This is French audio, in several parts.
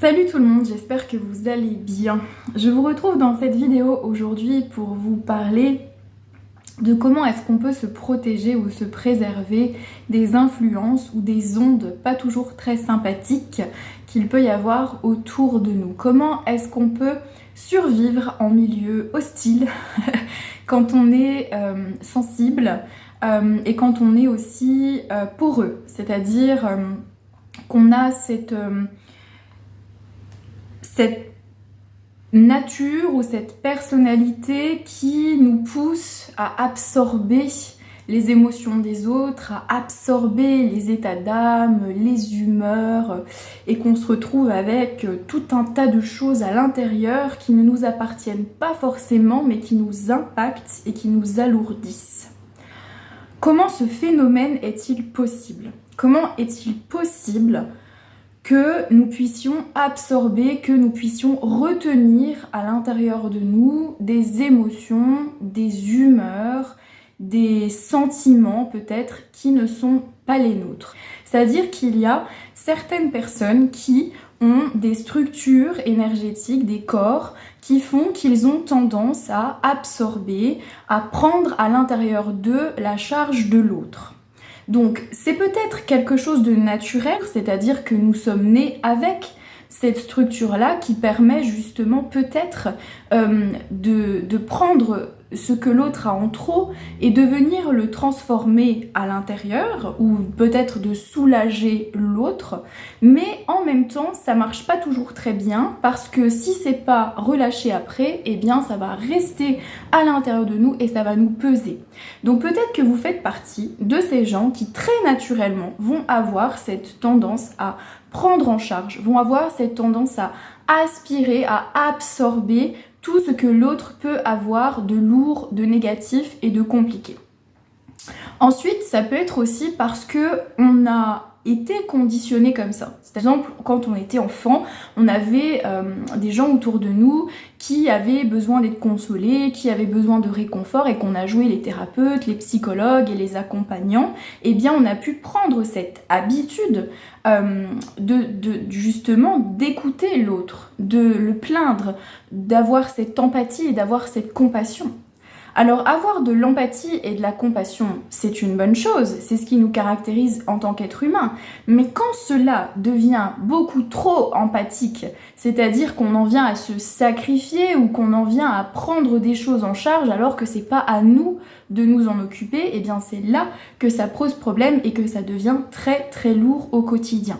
Salut tout le monde, j'espère que vous allez bien. Je vous retrouve dans cette vidéo aujourd'hui pour vous parler de comment est-ce qu'on peut se protéger ou se préserver des influences ou des ondes pas toujours très sympathiques qu'il peut y avoir autour de nous. Comment est-ce qu'on peut survivre en milieu hostile quand on est sensible et quand on est aussi poreux, c'est-à-dire qu'on a cette nature ou cette personnalité qui nous pousse à absorber les émotions des autres, à absorber les états d'âme, les humeurs, et qu'on se retrouve avec tout un tas de choses à l'intérieur qui ne nous appartiennent pas forcément, mais qui nous impactent et qui nous alourdissent. Comment ce phénomène est-il possible ? Comment est-il possible que nous puissions absorber, que nous puissions retenir à l'intérieur de nous des émotions, des humeurs, des sentiments peut-être qui ne sont pas les nôtres. C'est-à-dire qu'il y a certaines personnes qui ont des structures énergétiques, des corps, qui font qu'ils ont tendance à absorber, à prendre à l'intérieur d'eux la charge de l'autre. Donc c'est peut-être quelque chose de naturel, c'est-à-dire que nous sommes nés avec cette structure-là qui permet justement peut-être de prendre ce que l'autre a en trop et de venir le transformer à l'intérieur ou peut-être de soulager l'autre, mais en même temps ça marche pas toujours très bien parce que si c'est pas relâché après, eh bien ça va rester à l'intérieur de nous et ça va nous peser. Donc peut-être que vous faites partie de ces gens qui très naturellement vont avoir cette tendance à prendre en charge, vont avoir cette tendance à aspirer, à absorber tout ce que l'autre peut avoir de lourd, de négatif et de compliqué. Ensuite, ça peut être aussi parce que on a été conditionné comme ça. Par exemple, quand on était enfant, on avait des gens autour de nous qui avaient besoin d'être consolés, qui avaient besoin de réconfort et qu'on a joué les thérapeutes, les psychologues et les accompagnants. Eh bien, on a pu prendre cette habitude justement d'écouter l'autre, de le plaindre, d'avoir cette empathie et d'avoir cette compassion. Alors avoir de l'empathie et de la compassion, c'est une bonne chose, c'est ce qui nous caractérise en tant qu'être humain, mais quand cela devient beaucoup trop empathique, c'est-à-dire qu'on en vient à se sacrifier ou qu'on en vient à prendre des choses en charge alors que c'est pas à nous de nous en occuper, eh bien c'est là que ça pose problème et que ça devient très très lourd au quotidien.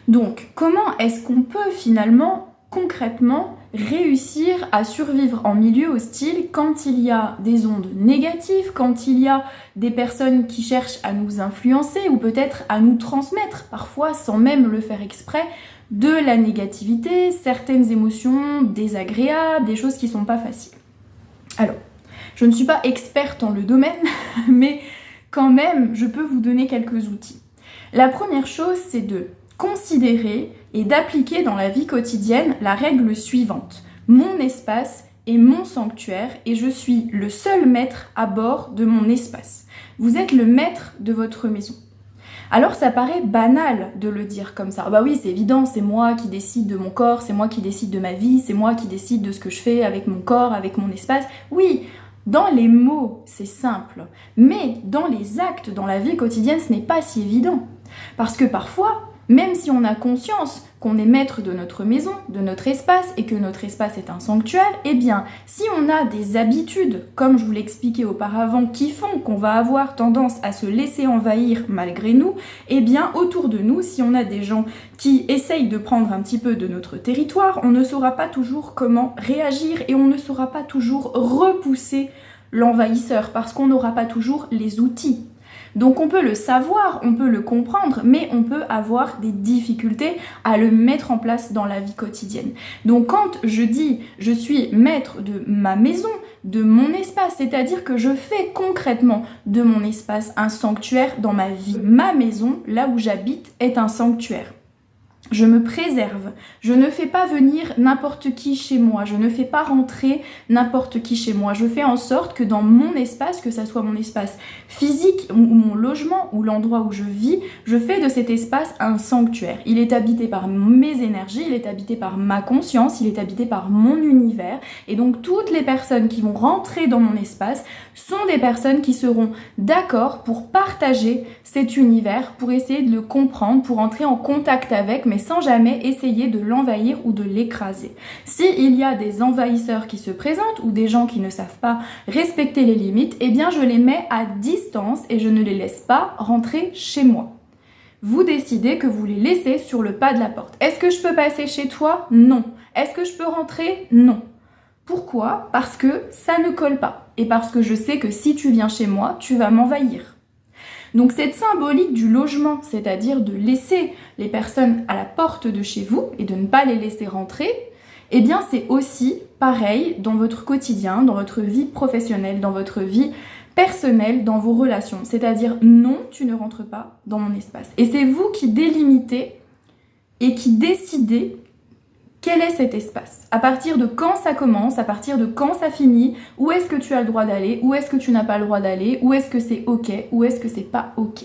Donc comment est-ce qu'on peut finalement concrètement réussir à survivre en milieu hostile quand il y a des ondes négatives, quand il y a des personnes qui cherchent à nous influencer ou peut-être à nous transmettre, parfois sans même le faire exprès, de la négativité, certaines émotions désagréables, des choses qui sont pas faciles. Alors, je ne suis pas experte dans le domaine, mais quand même, je peux vous donner quelques outils. La première chose, c'est de considérer et d'appliquer dans la vie quotidienne la règle suivante. Mon espace est mon sanctuaire et je suis le seul maître à bord de mon espace. Vous êtes le maître de votre maison. Alors ça paraît banal de le dire comme ça. Bah oui, c'est évident, c'est moi qui décide de mon corps, c'est moi qui décide de ma vie, c'est moi qui décide de ce que je fais avec mon corps, avec mon espace. Oui, dans les mots, c'est simple. Mais dans les actes, dans la vie quotidienne, ce n'est pas si évident. Parce que parfois, même si on a conscience qu'on est maître de notre maison, de notre espace, et que notre espace est un sanctuaire, eh bien, si on a des habitudes, comme je vous l'expliquais auparavant, qui font qu'on va avoir tendance à se laisser envahir malgré nous, eh bien, autour de nous, si on a des gens qui essayent de prendre un petit peu de notre territoire, on ne saura pas toujours comment réagir et on ne saura pas toujours repousser l'envahisseur, parce qu'on n'aura pas toujours les outils. Donc on peut le savoir, on peut le comprendre, mais on peut avoir des difficultés à le mettre en place dans la vie quotidienne. Donc quand je dis je suis maître de ma maison, de mon espace, c'est-à-dire que je fais concrètement de mon espace un sanctuaire dans ma vie. Ma maison, là où j'habite, est un sanctuaire. Je me préserve, je ne fais pas venir n'importe qui chez moi, je ne fais pas rentrer n'importe qui chez moi. Je fais en sorte que dans mon espace, que ça soit mon espace physique ou mon logement ou l'endroit où je vis, je fais de cet espace un sanctuaire. Il est habité par mes énergies, il est habité par ma conscience, il est habité par mon univers. Et donc toutes les personnes qui vont rentrer dans mon espace sont des personnes qui seront d'accord pour partager cet univers, pour essayer de le comprendre, pour entrer en contact avec, mais sans jamais essayer de l'envahir ou de l'écraser. S'il y a des envahisseurs qui se présentent ou des gens qui ne savent pas respecter les limites, eh bien je les mets à distance et je ne les laisse pas rentrer chez moi. Vous décidez que vous les laissez sur le pas de la porte. Est-ce que je peux passer chez toi? Non. Est-ce que je peux rentrer? Non. Pourquoi? Parce que ça ne colle pas. Et parce que je sais que si tu viens chez moi, tu vas m'envahir. Donc cette symbolique du logement, c'est-à-dire de laisser les personnes à la porte de chez vous et de ne pas les laisser rentrer, eh bien c'est aussi pareil dans votre quotidien, dans votre vie professionnelle, dans votre vie personnelle, dans vos relations. C'est-à-dire non, tu ne rentres pas dans mon espace. Et c'est vous qui délimitez et qui décidez quel est cet espace? À partir de quand ça commence? À partir de quand ça finit? Où est-ce que tu as le droit d'aller? Où est-ce que tu n'as pas le droit d'aller? Où est-ce que c'est ok? Où est-ce que c'est pas ok?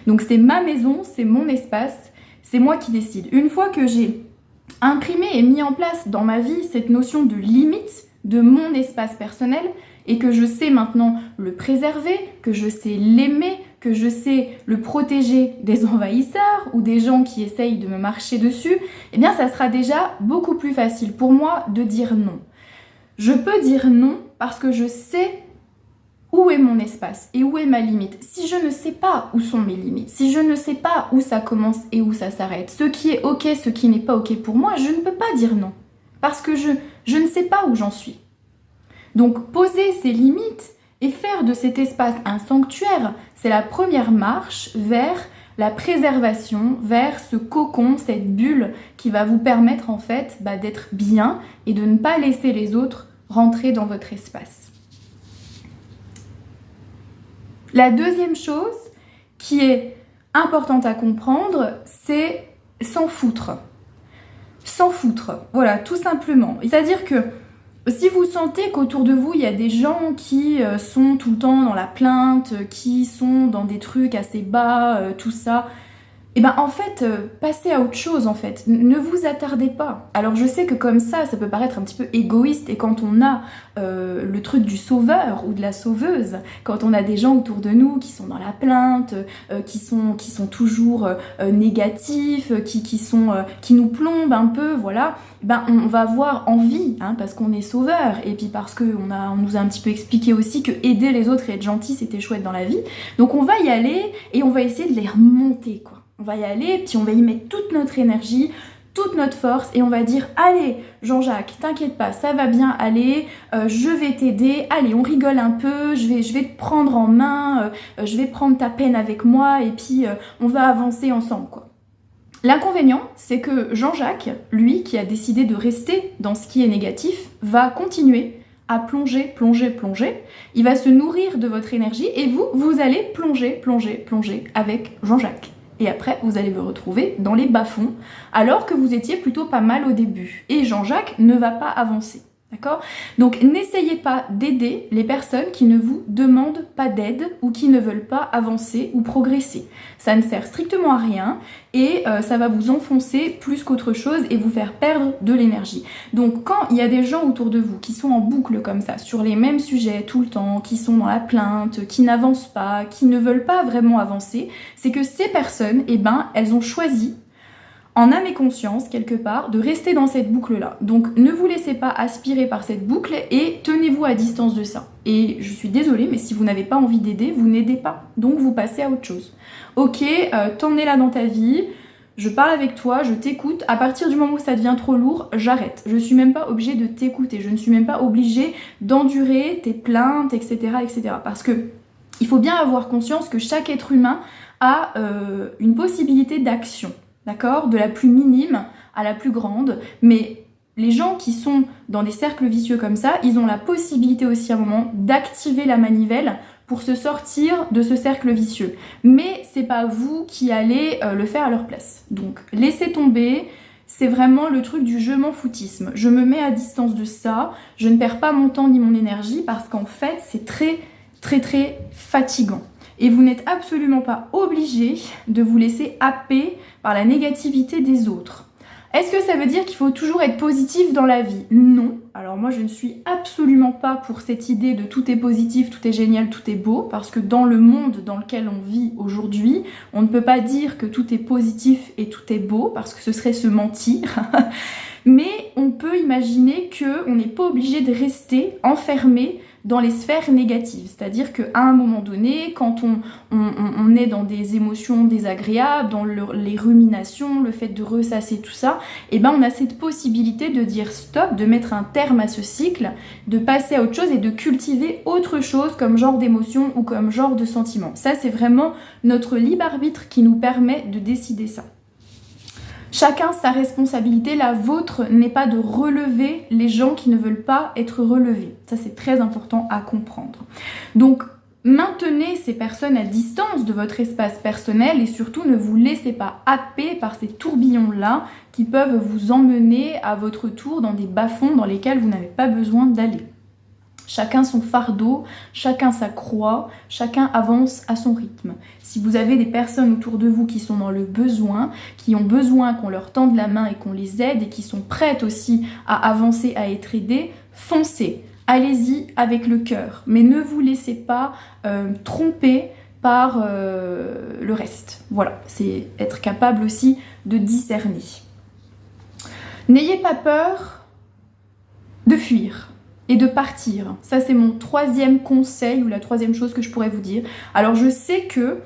Donc c'est ma maison, c'est mon espace, c'est moi qui décide. Une fois que j'ai imprimé et mis en place dans ma vie cette notion de limite de mon espace personnel et que je sais maintenant le préserver, que je sais l'aimer, que je sais le protéger des envahisseurs ou des gens qui essayent de me marcher dessus, eh bien ça sera déjà beaucoup plus facile pour moi de dire non. Je peux dire non parce que je sais où est mon espace et où est ma limite. Si je ne sais pas où sont mes limites, si je ne sais pas où ça commence et où ça s'arrête, ce qui est ok, ce qui n'est pas ok pour moi, je ne peux pas dire non parce que je ne sais pas où j'en suis. Donc poser ces limites et faire de cet espace un sanctuaire, c'est la première marche vers la préservation, vers ce cocon, cette bulle qui va vous permettre en fait d'être bien et de ne pas laisser les autres rentrer dans votre espace. La deuxième chose qui est importante à comprendre, c'est s'en foutre. S'en foutre, voilà, tout simplement. C'est-à-dire que si vous sentez qu'autour de vous, il y a des gens qui sont tout le temps dans la plainte, qui sont dans des trucs assez bas, tout ça, et ben en fait, passez à autre chose en fait. Ne vous attardez pas. Alors je sais que comme ça peut paraître un petit peu égoïste et quand on a le truc du sauveur ou de la sauveuse, quand on a des gens autour de nous qui sont dans la plainte, qui sont toujours négatifs, qui nous plombent un peu, voilà, ben on va avoir envie, parce qu'on est sauveur et puis parce qu'on nous a un petit peu expliqué aussi que aider les autres et être gentil c'était chouette dans la vie. Donc on va y aller et on va essayer de les remonter quoi. On va y aller, puis on va y mettre toute notre énergie, toute notre force, et on va dire « Allez, Jean-Jacques, t'inquiète pas, ça va bien aller, je vais t'aider, allez, on rigole un peu, je vais te prendre en main, je vais prendre ta peine avec moi, et puis on va avancer ensemble, quoi. » L'inconvénient, c'est que Jean-Jacques, lui, qui a décidé de rester dans ce qui est négatif, va continuer à plonger, plonger, plonger. Il va se nourrir de votre énergie, et vous allez plonger, plonger, plonger avec Jean-Jacques. Et après, vous allez vous retrouver dans les bas-fonds, alors que vous étiez plutôt pas mal au début. Et Jean-Jacques ne va pas avancer, d'accord? Donc, n'essayez pas d'aider les personnes qui ne vous demandent pas d'aide ou qui ne veulent pas avancer ou progresser. Ça ne sert strictement à rien et ça va vous enfoncer plus qu'autre chose et vous faire perdre de l'énergie. Donc, quand il y a des gens autour de vous qui sont en boucle comme ça, sur les mêmes sujets tout le temps, qui sont dans la plainte, qui n'avancent pas, qui ne veulent pas vraiment avancer, c'est que ces personnes, elles ont choisi en âme et conscience, quelque part, de rester dans cette boucle-là. Donc ne vous laissez pas aspirer par cette boucle et tenez-vous à distance de ça. Et je suis désolée, mais si vous n'avez pas envie d'aider, vous n'aidez pas. Donc vous passez à autre chose. Ok, t'en es là dans ta vie, je parle avec toi, je t'écoute. À partir du moment où ça devient trop lourd, j'arrête. Je suis même pas obligée de t'écouter. Je ne suis même pas obligée d'endurer tes plaintes, etc., etc. Parce que il faut bien avoir conscience que chaque être humain a une possibilité d'action. D'accord? De la plus minime à la plus grande, mais les gens qui sont dans des cercles vicieux comme ça, ils ont la possibilité aussi à un moment d'activer la manivelle pour se sortir de ce cercle vicieux. Mais c'est pas vous qui allez le faire à leur place. Donc laissez tomber, c'est vraiment le truc du je m'en foutisme. Je me mets à distance de ça, je ne perds pas mon temps ni mon énergie parce qu'en fait c'est très fatigant. Et vous n'êtes absolument pas obligé de vous laisser happer par la négativité des autres. Est-ce que ça veut dire qu'il faut toujours être positif dans la vie? Non. Alors moi je ne suis absolument pas pour cette idée de tout est positif, tout est génial, tout est beau, parce que dans le monde dans lequel on vit aujourd'hui, on ne peut pas dire que tout est positif et tout est beau, parce que ce serait se mentir. Mais on peut imaginer qu'on n'est pas obligé de rester enfermé dans les sphères négatives. C'est-à-dire qu'à un moment donné, quand on est dans des émotions désagréables, dans les ruminations, le fait de ressasser tout ça, et ben on a cette possibilité de dire stop, de mettre un terme à ce cycle, de passer à autre chose et de cultiver autre chose comme genre d'émotion ou comme genre de sentiment. Ça, c'est vraiment notre libre arbitre qui nous permet de décider ça. Chacun sa responsabilité, la vôtre n'est pas de relever les gens qui ne veulent pas être relevés. Ça, c'est très important à comprendre. Donc, maintenez ces personnes à distance de votre espace personnel et surtout ne vous laissez pas happer par ces tourbillons-là qui peuvent vous emmener à votre tour dans des bas-fonds dans lesquels vous n'avez pas besoin d'aller. Chacun son fardeau, chacun sa croix, chacun avance à son rythme. Si vous avez des personnes autour de vous qui sont dans le besoin, qui ont besoin qu'on leur tende la main et qu'on les aide et qui sont prêtes aussi à avancer, à être aidées, foncez. Allez-y avec le cœur, mais ne vous laissez pas tromper par le reste. Voilà, c'est être capable aussi de discerner. N'ayez pas peur de fuir et de partir. Ça, c'est mon troisième conseil ou la troisième chose que je pourrais vous dire. Alors, je sais que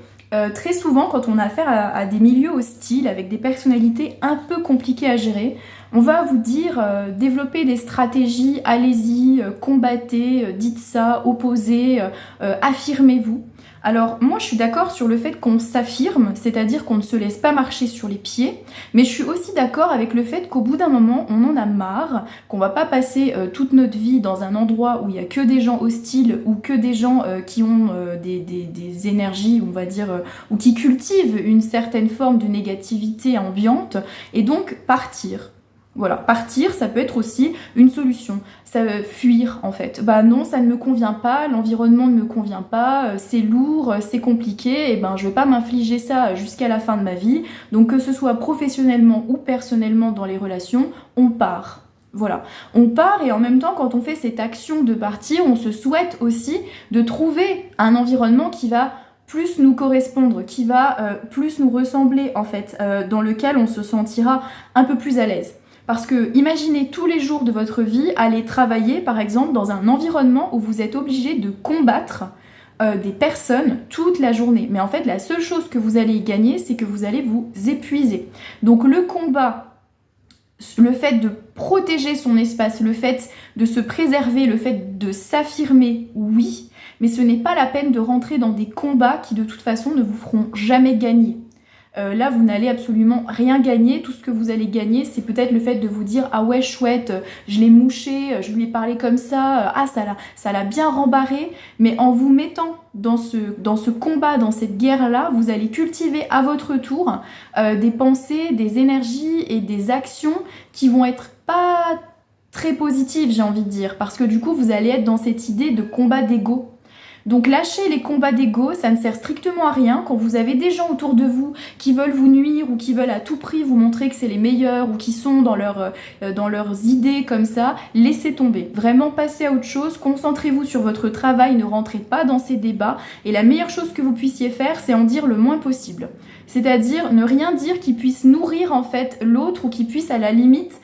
très souvent, quand on a affaire à des milieux hostiles, avec des personnalités un peu compliquées à gérer, on va vous dire développez des stratégies, allez-y, combattez, dites ça, opposez, affirmez-vous. Alors moi je suis d'accord sur le fait qu'on s'affirme, c'est-à-dire qu'on ne se laisse pas marcher sur les pieds, mais je suis aussi d'accord avec le fait qu'au bout d'un moment on en a marre, qu'on va pas passer toute notre vie dans un endroit où il y a que des gens hostiles ou que des gens qui ont des énergies, on va dire, ou qui cultivent une certaine forme de négativité ambiante, et donc partir. Voilà, partir, ça peut être aussi une solution. Ça fuir en fait. Bah non, ça ne me convient pas, l'environnement ne me convient pas, c'est lourd, c'est compliqué, et ben je vais pas m'infliger ça jusqu'à la fin de ma vie. Donc que ce soit professionnellement ou personnellement dans les relations, on part. Voilà, on part et en même temps quand on fait cette action de partir, on se souhaite aussi de trouver un environnement qui va plus nous correspondre, qui va plus nous ressembler en fait, dans lequel on se sentira un peu plus à l'aise. Parce que imaginez tous les jours de votre vie aller travailler par exemple dans un environnement où vous êtes obligé de combattre des personnes toute la journée. Mais en fait la seule chose que vous allez y gagner, c'est que vous allez vous épuiser. Donc le combat, le fait de protéger son espace, le fait de se préserver, le fait de s'affirmer, oui, mais ce n'est pas la peine de rentrer dans des combats qui de toute façon ne vous feront jamais gagner. Là, vous n'allez absolument rien gagner. Tout ce que vous allez gagner, c'est peut-être le fait de vous dire « Ah ouais, chouette, je l'ai mouché, je lui ai parlé comme ça, ah ça l'a bien rembarré. » Mais en vous mettant dans ce combat, dans cette guerre-là, vous allez cultiver à votre tour des pensées, des énergies et des actions qui vont être pas très positives, j'ai envie de dire. Parce que du coup, vous allez être dans cette idée de combat d'ego. Donc lâchez les combats d'ego, ça ne sert strictement à rien. Quand vous avez des gens autour de vous qui veulent vous nuire ou qui veulent à tout prix vous montrer que c'est les meilleurs ou qui sont dans leurs idées comme ça, laissez tomber. Vraiment passez à autre chose, concentrez-vous sur votre travail, ne rentrez pas dans ces débats. Et la meilleure chose que vous puissiez faire, c'est en dire le moins possible. C'est-à-dire ne rien dire qui puisse nourrir en fait l'autre ou qui puisse à la limite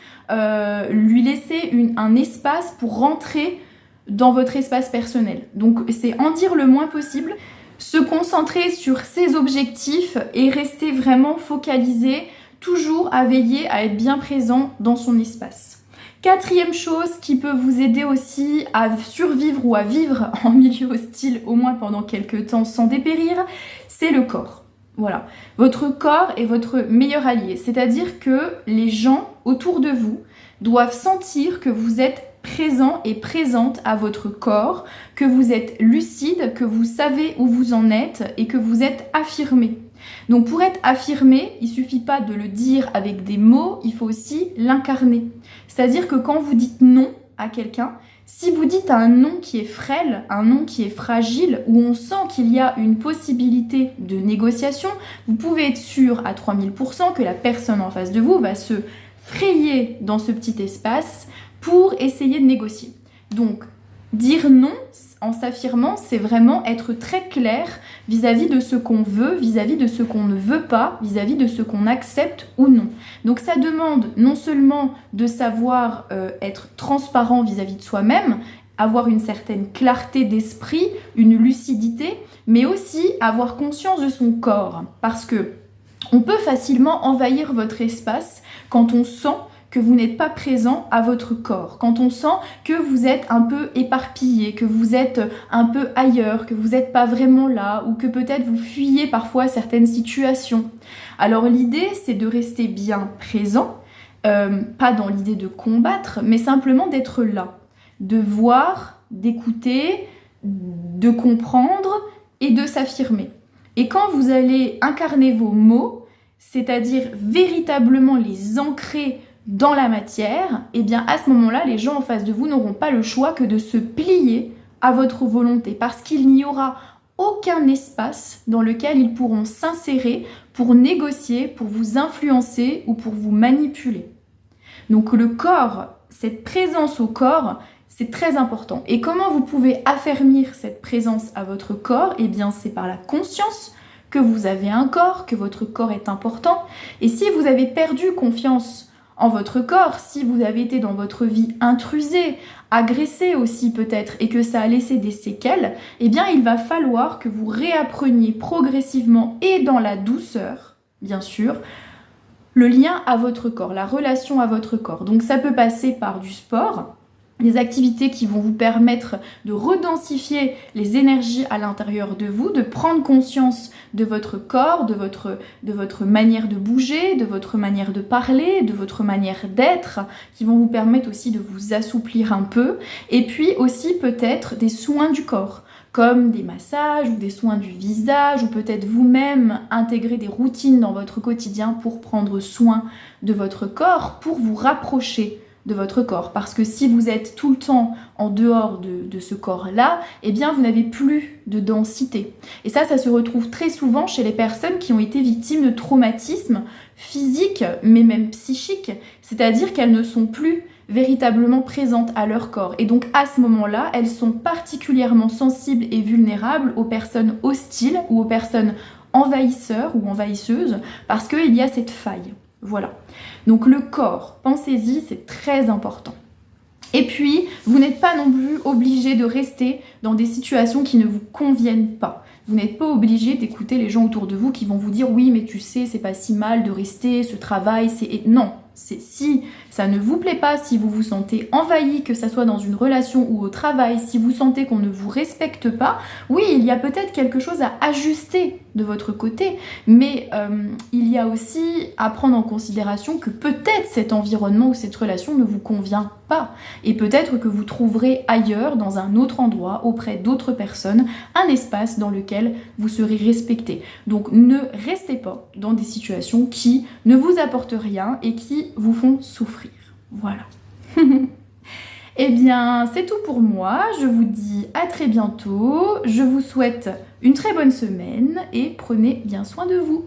lui laisser un espace pour rentrer dans votre espace personnel. Donc c'est en dire le moins possible, se concentrer sur ses objectifs et rester vraiment focalisé, toujours à veiller à être bien présent dans son espace. Quatrième chose qui peut vous aider aussi à survivre ou à vivre en milieu hostile, au moins pendant quelques temps sans dépérir, c'est le corps. Voilà, votre corps est votre meilleur allié, c'est-à-dire que les gens autour de vous doivent sentir que vous êtes présent et présente à votre corps, que vous êtes lucide, que vous savez où vous en êtes et que vous êtes affirmé. Donc pour être affirmé, il ne suffit pas de le dire avec des mots, il faut aussi l'incarner. C'est-à-dire que quand vous dites non à quelqu'un, si vous dites un non qui est frêle, un non qui est fragile, où on sent qu'il y a une possibilité de négociation, vous pouvez être sûr à 3000% que la personne en face de vous va se frayer dans ce petit espace pour essayer de négocier. Donc, dire non en s'affirmant, c'est vraiment être très clair vis-à-vis de ce qu'on veut, vis-à-vis de ce qu'on ne veut pas, vis-à-vis de ce qu'on accepte ou non. Donc ça demande non seulement de savoir être transparent vis-à-vis de soi-même, avoir une certaine clarté d'esprit, une lucidité, mais aussi avoir conscience de son corps. Parce que on peut facilement envahir votre espace quand on sent que vous n'êtes pas présent à votre corps, quand on sent que vous êtes un peu éparpillé, que vous êtes un peu ailleurs, que vous n'êtes pas vraiment là, ou que peut-être vous fuyez parfois certaines situations. Alors l'idée, c'est de rester bien présent, pas dans l'idée de combattre, mais simplement d'être là, de voir, d'écouter, de comprendre et de s'affirmer. Et quand vous allez incarner vos mots, c'est-à-dire véritablement les ancrer dans la matière, et bien à ce moment-là, les gens en face de vous n'auront pas le choix que de se plier à votre volonté, parce qu'il n'y aura aucun espace dans lequel ils pourront s'insérer pour négocier, pour vous influencer ou pour vous manipuler. Donc le corps, cette présence au corps, c'est très important. Et comment vous pouvez affermir cette présence à votre corps? Eh bien c'est par la conscience que vous avez un corps, que votre corps est important. Et si vous avez perdu confiance en votre corps, si vous avez été dans votre vie intrusé, agressé aussi peut-être, et que ça a laissé des séquelles, eh bien il va falloir que vous réappreniez progressivement et dans la douceur, bien sûr, le lien à votre corps, la relation à votre corps. Donc ça peut passer par du sport, des activités qui vont vous permettre de redensifier les énergies à l'intérieur de vous, de prendre conscience de votre corps, de votre manière de bouger, de votre manière de parler, de votre manière d'être, qui vont vous permettre aussi de vous assouplir un peu, et puis aussi peut-être des soins du corps, comme des massages ou des soins du visage, ou peut-être vous-même intégrer des routines dans votre quotidien pour prendre soin de votre corps, pour vous rapprocher de votre corps. Parce que si vous êtes tout le temps en dehors de ce corps-là, eh bien vous n'avez plus de densité. Et ça se retrouve très souvent chez les personnes qui ont été victimes de traumatismes physiques, mais même psychiques, c'est-à-dire qu'elles ne sont plus véritablement présentes à leur corps. Et donc à ce moment-là, elles sont particulièrement sensibles et vulnérables aux personnes hostiles ou aux personnes envahisseurs ou envahisseuses, parce qu'il y a cette faille. Voilà. Donc le corps, pensez-y, c'est très important. Et puis, vous n'êtes pas non plus obligé de rester dans des situations qui ne vous conviennent pas. Vous n'êtes pas obligé d'écouter les gens autour de vous qui vont vous dire « Oui, mais tu sais, c'est pas si mal de rester, ce travail, c'est... » Non, si ça ne vous plaît pas, si vous vous sentez envahi, que ça soit dans une relation ou au travail, si vous sentez qu'on ne vous respecte pas, oui, il y a peut-être quelque chose à ajuster de votre côté, mais il y a aussi à prendre en considération que peut-être cet environnement ou cette relation ne vous convient pas, et peut-être que vous trouverez ailleurs, dans un autre endroit, auprès d'autres personnes, un espace dans lequel vous serez respecté. Donc ne restez pas dans des situations qui ne vous apportent rien et qui vous font souffrir. Voilà. Eh bien, c'est tout pour moi. Je vous dis à très bientôt. Je vous souhaite une très bonne semaine et prenez bien soin de vous.